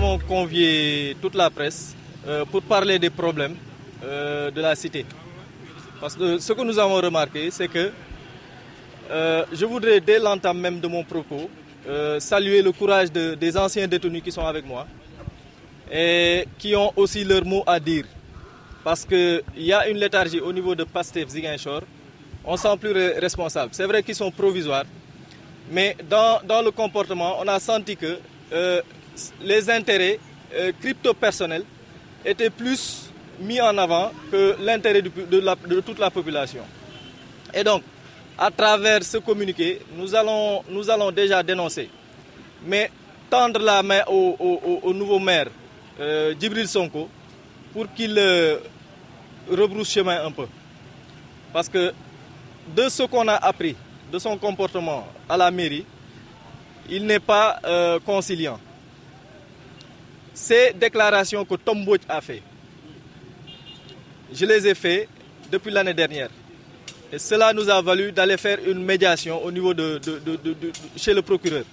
avons convié toute la presse pour parler des problèmes de la cité. Parce que ce que nous avons remarqué, c'est que je voudrais, dès l'entame même de mon propos, saluer le courage des anciens détenus qui sont avec moi et qui ont aussi leur mot à dire. Parce qu'il y a une léthargie au niveau de Pastef Ziguinchor, on ne sent plus responsable. C'est vrai qu'ils sont provisoires, mais dans le comportement, on a senti que les intérêts crypto-personnels étaient plus mis en avant que l'intérêt de toute la population. Et donc, à travers ce communiqué, nous allons déjà dénoncer, mais tendre la main au nouveau maire, Djibril Sonko, pour qu'il rebrousse chemin un peu. Parce que de ce qu'on a appris, de son comportement à la mairie, il n'est pas conciliant. Ces déclarations que Tom Mbodj a fait, je les ai faites depuis l'année dernière. Et cela nous a valu d'aller faire une médiation au niveau chez le procureur.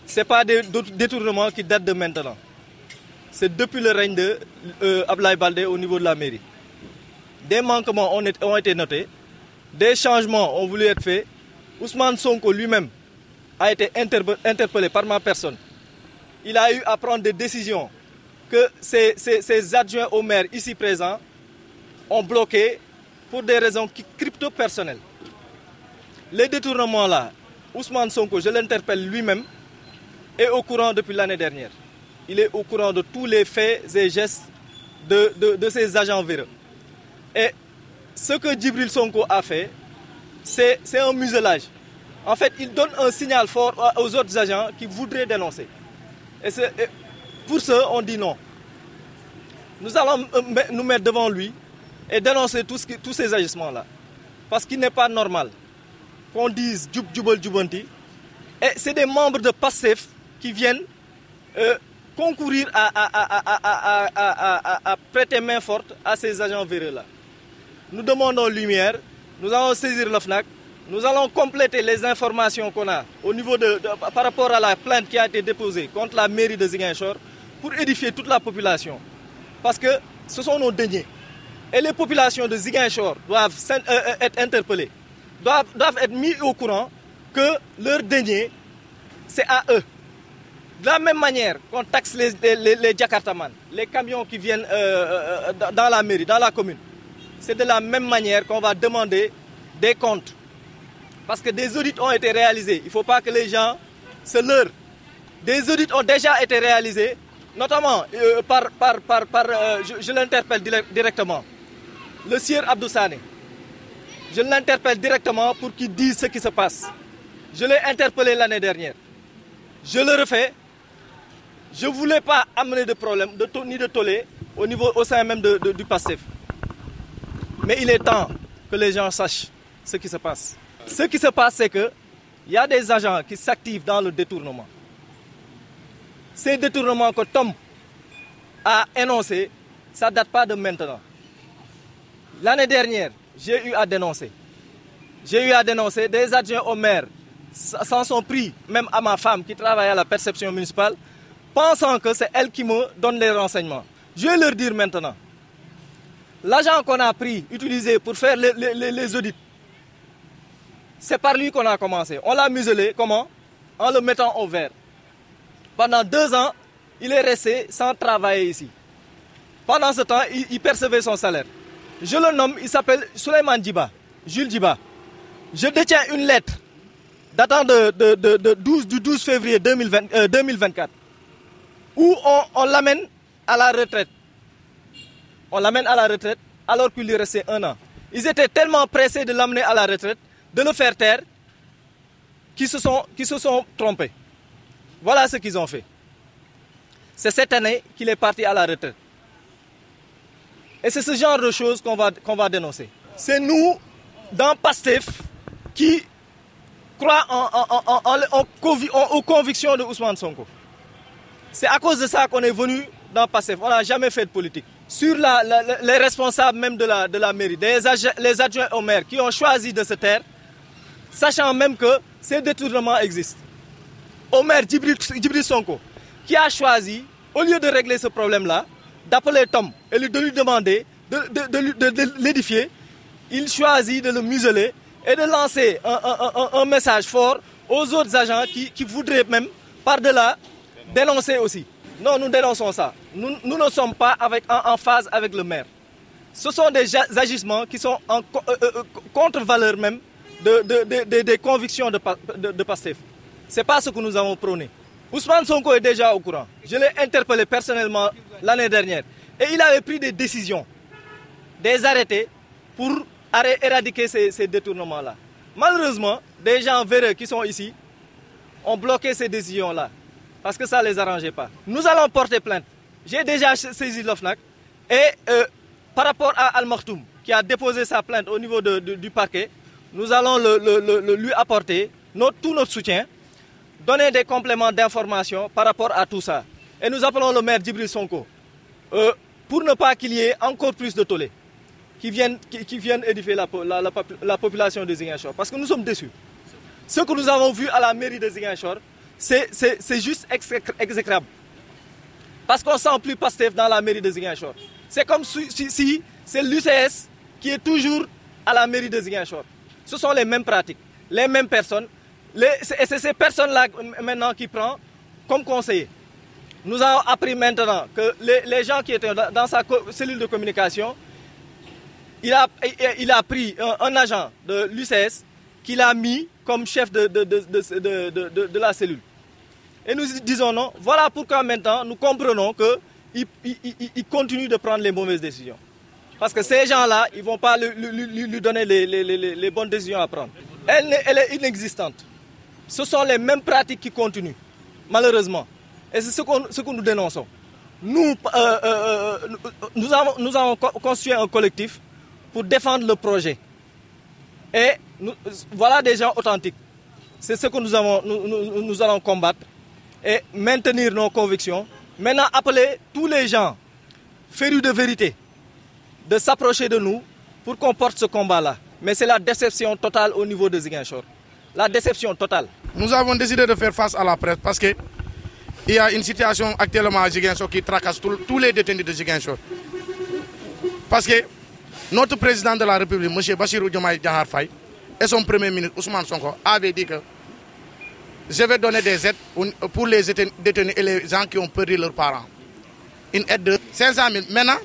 Ce n'est pas des détournements qui datent de maintenant. C'est depuis le règne de Abdoulaye Baldé au niveau de la mairie. Des manquements ont été notés, des changements ont voulu être faits. Ousmane Sonko lui-même a été interpellé par ma personne. Il a eu à prendre des décisions que ses adjoints au maire ici présents ont bloquées pour des raisons crypto-personnelles. Les détournements là, Ousmane Sonko, je l'interpelle lui-même, est au courant depuis l'année dernière. Il est au courant de tous les faits et gestes de ses agents véreux. Et ce que Djibril Sonko a fait, c'est un muselage. En fait, il donne un signal fort aux autres agents qui voudraient dénoncer. Et pour ce, on dit non. Nous allons nous mettre devant lui et dénoncer tous ces agissements-là. Parce qu'il n'est pas normal qu'on dise Djoubol Djoubanti. Et c'est des membres de PASTEF qui viennent concourir à prêter main forte à ces agents véreux-là. Nous demandons lumière, nous allons saisir le FNAC, nous allons compléter les informations qu'on a au niveau par rapport à la plainte qui a été déposée contre la mairie de Ziguinchor pour édifier toute la population. Parce que ce sont nos deniers. Et les populations de Ziguinchor doivent être interpellées, doivent être mis au courant que leurs deniers, c'est à eux. De la même manière qu'on taxe les Jakartamans, les camions qui viennent dans la mairie, dans la commune, c'est de la même manière qu'on va demander des comptes. Parce que des audits ont été réalisés. Il ne faut pas que les gens se leurrent. Des audits ont déjà été réalisés, notamment je l'interpelle directement, le sieur Abdou Sané. Je l'interpelle directement pour qu'il dise ce qui se passe. Je l'ai interpellé l'année dernière. Je le refais. Je ne voulais pas amener de problème, ni de tollé au sein même du PASTEF. Mais il est temps que les gens sachent ce qui se passe. Ce qui se passe, c'est qu'il y a des agents qui s'activent dans le détournement. Ces détournements que Tom a énoncés, ça ne date pas de maintenant. L'année dernière, j'ai eu à dénoncer. J'ai eu à dénoncer des adjoints au maire s'en sont pris, même à ma femme qui travaille à la perception municipale, pensant que c'est elle qui me donne les renseignements. Je vais leur dire maintenant. L'agent qu'on a pris, utilisé pour faire les audits, c'est par lui qu'on a commencé. On l'a muselé, comment? En le mettant au vert. Pendant 2 ans, il est resté sans travailler ici. Pendant ce temps, il percevait son salaire. Je le nomme, il s'appelle Souleymane Djiba, Jules Djiba. Je détiens une lettre datant du 12 février 2024 où on l'amène à la retraite. On l'amène à la retraite alors qu'il lui restait 1 an. Ils étaient tellement pressés de l'amener à la retraite, de le faire taire, qu'ils se sont trompés. Voilà ce qu'ils ont fait. C'est cette année qu'il est parti à la retraite. Et c'est ce genre de choses qu'on va dénoncer. C'est nous, dans PASTEF, qui croient aux convictions de Ousmane Sonko. C'est à cause de ça qu'on est venu dans PASTEF. On n'a jamais fait de politique. Sur les responsables même de la mairie, les adjoints au maire qui ont choisi de se taire, sachant même que ces détournements existent. Au maire Djibril Sonko, qui a choisi, au lieu de régler ce problème-là, d'appeler Tom et de lui demander de l'édifier. Il choisit de le museler et de lancer un message fort aux autres agents qui voudraient même, par-delà, dénoncer aussi. Non, nous dénonçons ça. Nous ne sommes pas en phase avec le maire. Ce sont des agissements qui sont en contre-valeur même des convictions de PASTEF. Ce n'est pas ce que nous avons prôné. Ousmane Sonko est déjà au courant. Je l'ai interpellé personnellement l'année dernière. Et il avait pris des décisions, des arrêtés pour éradiquer ces détournements-là. Malheureusement, des gens véreux qui sont ici ont bloqué ces décisions-là parce que ça ne les arrangeait pas. Nous allons porter plainte. J'ai déjà saisi l'OFNAC et par rapport à Al Maktoum qui a déposé sa plainte au niveau du parquet, nous allons lui apporter tout notre soutien, donner des compléments d'information par rapport à tout ça. Et nous appelons le maire Djibril Sonko pour ne pas qu'il y ait encore plus de tollés qui viennent édifier la population de Ziguinchor. Parce que nous sommes déçus. Ce que nous avons vu à la mairie de Ziguinchor, c'est juste exécrable. Parce qu'on ne sent plus PASTEF dans la mairie de Ziguinchor. C'est comme si c'est l'UCS qui est toujours à la mairie de Ziguinchor. Ce sont les mêmes pratiques, les mêmes personnes. Et c'est ces personnes-là maintenant qui prennent comme conseiller. Nous avons appris maintenant que les gens qui étaient dans sa cellule de communication, il a pris un agent de l'UCS qu'il a mis comme chef de la cellule. Et nous disons non, voilà pourquoi maintenant nous comprenons qu'il continue de prendre les mauvaises décisions. Parce que ces gens-là, ils ne vont pas lui donner les bonnes décisions à prendre. Elle est inexistante. Ce sont les mêmes pratiques qui continuent, malheureusement. Et c'est ce que nous dénonçons. Nous avons construit un collectif pour défendre le projet. Et voilà des gens authentiques. C'est ce que nous allons combattre et maintenir nos convictions. Maintenant, appeler tous les gens férus de vérité de s'approcher de nous pour qu'on porte ce combat-là. Mais c'est la déception totale au niveau de Ziguinchor. La déception totale. Nous avons décidé de faire face à la presse parce qu'il y a une situation actuellement à Ziguinchor qui tracasse tous les détenus de Ziguinchor. Parce que notre président de la République, M. Bassirou Diomaye Diakhar Faye, et son premier ministre, Ousmane Sonko, avaient dit que je vais donner des aides pour les détenus et les gens qui ont perdu leurs parents. Une aide de 500 000. Maintenant,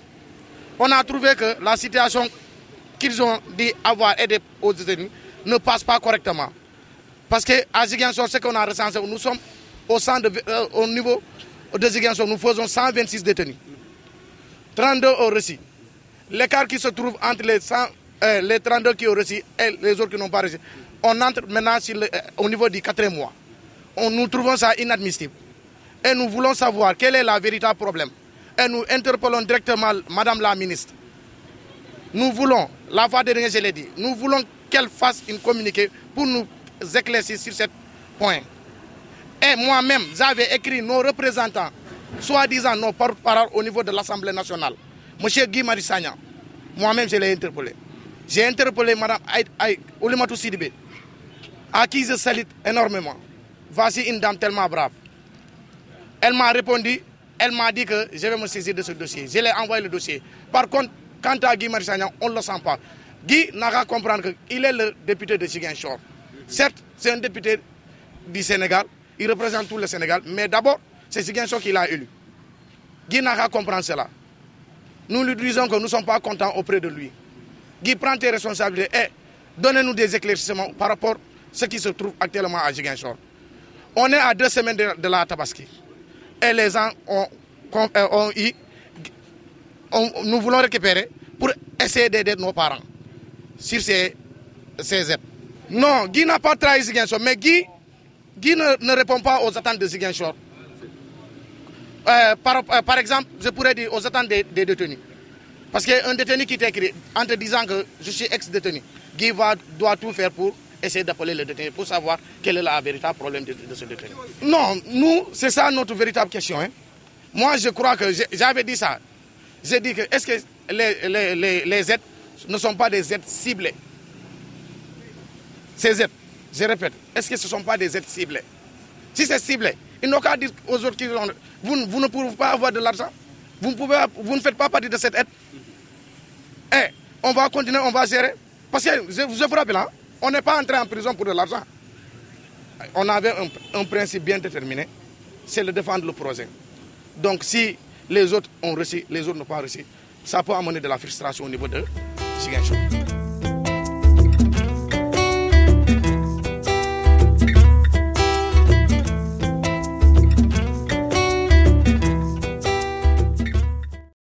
on a trouvé que la situation qu'ils ont dit avoir aidé aux détenus ne passe pas correctement. Parce qu'à Ziguinchor, ce qu'on a recensé, nous sommes au niveau de Ziguinchor, nous faisons 126 détenus. 32 au reçu. L'écart qui se trouve entre les 32 qui ont reçu et les autres qui n'ont pas reçu, on entre maintenant au niveau du 4e mois. Nous trouvons ça inadmissible. Et nous voulons savoir quel est le véritable problème. Et nous interpellons directement Madame la ministre. Nous voulons, la fois dernière je l'ai dit, nous voulons qu'elle fasse une communiqué pour nous éclaircir sur ce point. Et moi-même, j'avais écrit nos représentants, soi-disant nos porte-parole au niveau de l'Assemblée nationale. Monsieur Guy Marius Sagna, moi-même je l'ai interpellé. J'ai interpellé Mme Oulimatou Sidibé, à qui je salue énormément. Voici une dame tellement brave. Elle m'a répondu, elle m'a dit que je vais me saisir de ce dossier. Je l'ai envoyé le dossier. Par contre, quant à Guy Marius Sagna, on ne le sent pas. Guy n'a qu'à comprendre qu'il est le député de Ziguinchor. Certes, c'est un député du Sénégal, il représente tout le Sénégal, mais d'abord, c'est Ziguinchor qui l'a élu. Guy n'a qu'à comprendre cela. Nous lui disons que nous ne sommes pas contents auprès de lui. Guy, prends tes responsabilités et donnez-nous des éclaircissements par rapport à ce qui se trouve actuellement à Ziguinchor. On est à 2 semaines de la Tabaski. Et les gens nous voulons récupérer pour essayer d'aider nos parents sur ces aides. Non, Guy n'a pas trahi Ziguinchor, mais Guy ne répond pas aux attentes de Ziguinchor. Par exemple, je pourrais dire aux attentes des détenus. Parce qu'un détenu qui t'écrit en te disant que je suis ex-détenu, Guy doit tout faire pour essayer d'appeler le détenu, pour savoir quel est le véritable problème de ce détenu. Non, nous, c'est ça notre véritable question. Hein. Moi, je crois que j'avais dit ça. J'ai dit que est-ce que les aides ne sont pas des aides ciblées? Ces aides, je répète, est-ce que ce ne sont pas des aides ciblées? Si c'est ciblé, Ils n'ont qu'à dire aux autres qu'ils ont... Vous ne pouvez pas avoir de l'argent. Vous ne faites pas partie de cette aide. Et on va continuer, on va gérer. Parce que, je vous rappelle, hein, on n'est pas entré en prison pour de l'argent. On avait un principe bien déterminé, c'est de défendre le projet. Donc si les autres ont reçu, les autres n'ont pas reçu, ça peut amener de la frustration au niveau de Ziguinchor.